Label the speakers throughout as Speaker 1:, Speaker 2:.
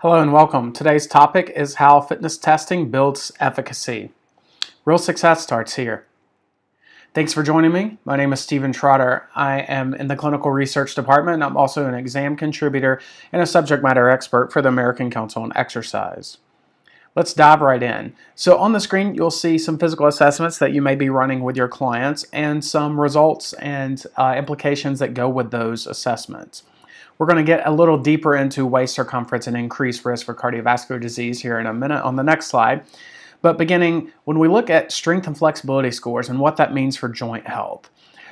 Speaker 1: Hello and welcome. Today's topic is how fitness testing builds efficacy. Real success starts here. Thanks for joining me. My name is Stephen Trotter. I am in the clinical research department. I'm also an exam contributor and a subject matter expert for the American Council on Exercise. Let's dive right in. So on the screen, you'll see some physical assessments that you may be running with your clients and some results and implications that go with those assessments. We're going to get a little deeper into waist circumference and increased risk for cardiovascular disease here in a minute on the next slide. But beginning, when we look at strength and flexibility scores and what that means for joint health.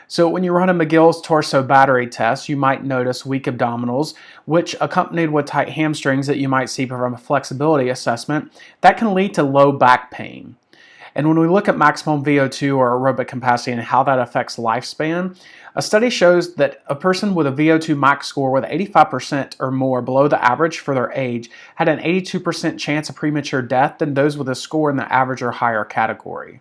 Speaker 1: So when you run a McGill's torso battery test, you might notice weak abdominals, which accompanied with tight hamstrings that you might see from a flexibility assessment, that can lead to low back pain. And when we look at maximum VO2 or aerobic capacity and how that affects lifespan, a study shows that a person with a VO2 max score with 85% or more below the average for their age had an 82% chance of premature death than those with a score in the average or higher category.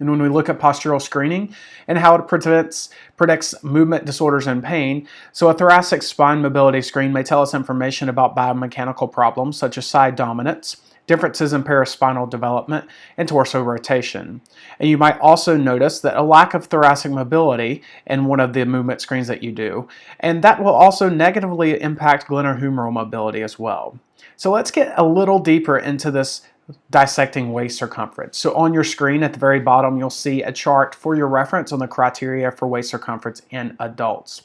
Speaker 1: And when we look at postural screening and how it predicts movement disorders and pain, so a thoracic spine mobility screen may tell us information about biomechanical problems such as side dominance, differences in paraspinal development, and torso rotation. And you might also notice that a lack of thoracic mobility in one of the movement screens that you do, and that will also negatively impact glenohumeral mobility as well. So let's get a little deeper into this dissecting waist circumference. So on your screen at the very bottom, you'll see a chart for your reference on the criteria for waist circumference in adults.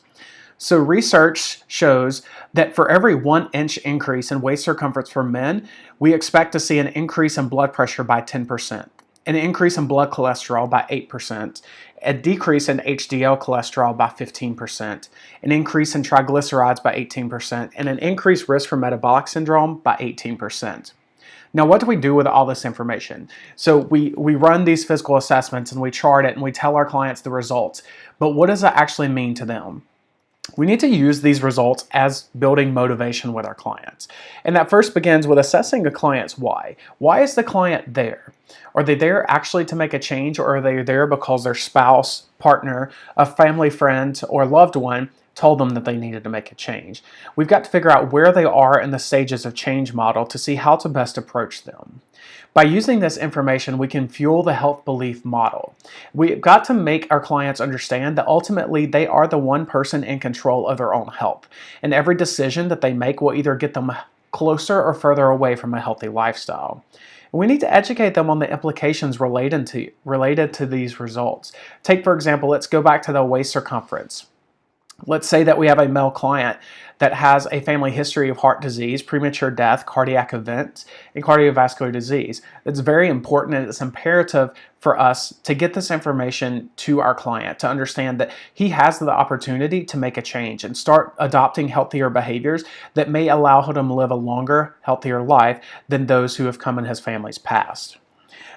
Speaker 1: So research shows that for every 1 inch increase in waist circumference for men, we expect to see an increase in blood pressure by 10%, an increase in blood cholesterol by 8%, a decrease in HDL cholesterol by 15%, an increase in triglycerides by 18%, and an increased risk for metabolic syndrome by 18%. Now, what do we do with all this information? So we run these physical assessments and we chart it and we tell our clients the results, but what does that actually mean to them? We need to use these results as building motivation with our clients. And that first begins with assessing a client's why. Why is the client there? Are they there actually to make a change, or are they there because their spouse, partner, a family friend, or loved one told them that they needed to make a change? We've got to figure out where they are in the stages of change model to see how to best approach them. By using this information, we can fuel the health belief model. We've got to make our clients understand that ultimately they are the one person in control of their own health, and every decision that they make will either get them closer or further away from a healthy lifestyle. We need to educate them on the implications related to these results. Take, for example, let's go back to the waist circumference. Let's say that we have a male client that has a family history of heart disease, premature death, cardiac events, and cardiovascular disease. It's very important and it's imperative for us to get this information to our client to understand that he has the opportunity to make a change and start adopting healthier behaviors that may allow him to live a longer, healthier life than those who have come in his family's past.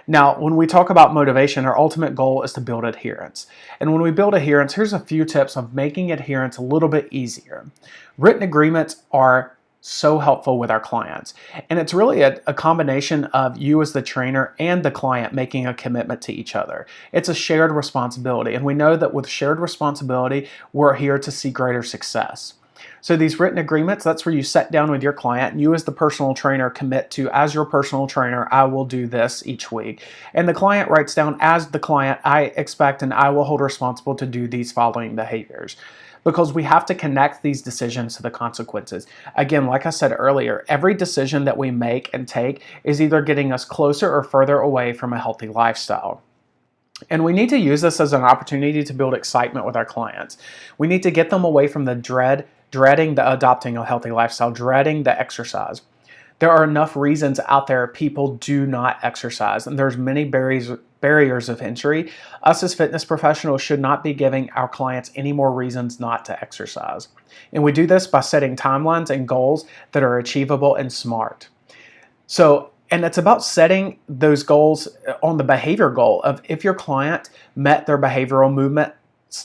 Speaker 1: Now, when we talk about motivation, our ultimate goal is to build adherence. And when we build adherence, here's a few tips of making adherence a little bit easier. Written agreements are so helpful with our clients. And it's really a combination of you as the trainer and the client making a commitment to each other. It's a shared responsibility. And we know that with shared responsibility, we're here to see greater success. So these written agreements, that's where you sit down with your client and you as the personal trainer commit to, as your personal trainer, I will do this each week. And the client writes down, as the client, I expect and I will hold responsible to do these following behaviors. Because we have to connect these decisions to the consequences. Again, like I said earlier, every decision that we make and take is either getting us closer or further away from a healthy lifestyle. And we need to use this as an opportunity to build excitement with our clients. We need to get them away from the dreading the adopting a healthy lifestyle, dreading the exercise. There are enough reasons out there people do not exercise, and there's many barriers of entry. Us as fitness professionals should not be giving our clients any more reasons not to exercise. And we do this by setting timelines and goals that are achievable and smart. And it's about setting those goals on the behavior goal of if your client met their behavioral movement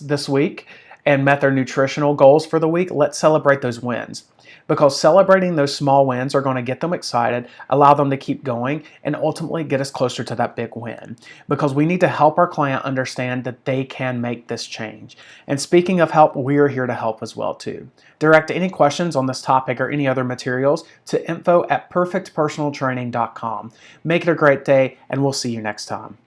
Speaker 1: this week and met their nutritional goals for the week, let's celebrate those wins. Because celebrating those small wins are going to get them excited, allow them to keep going, and ultimately get us closer to that big win. Because we need to help our client understand that they can make this change. And speaking of help, we are here to help as well too. Direct any questions on this topic or any other materials to info@perfectpersonaltraining.com. Make it a great day, and we'll see you next time.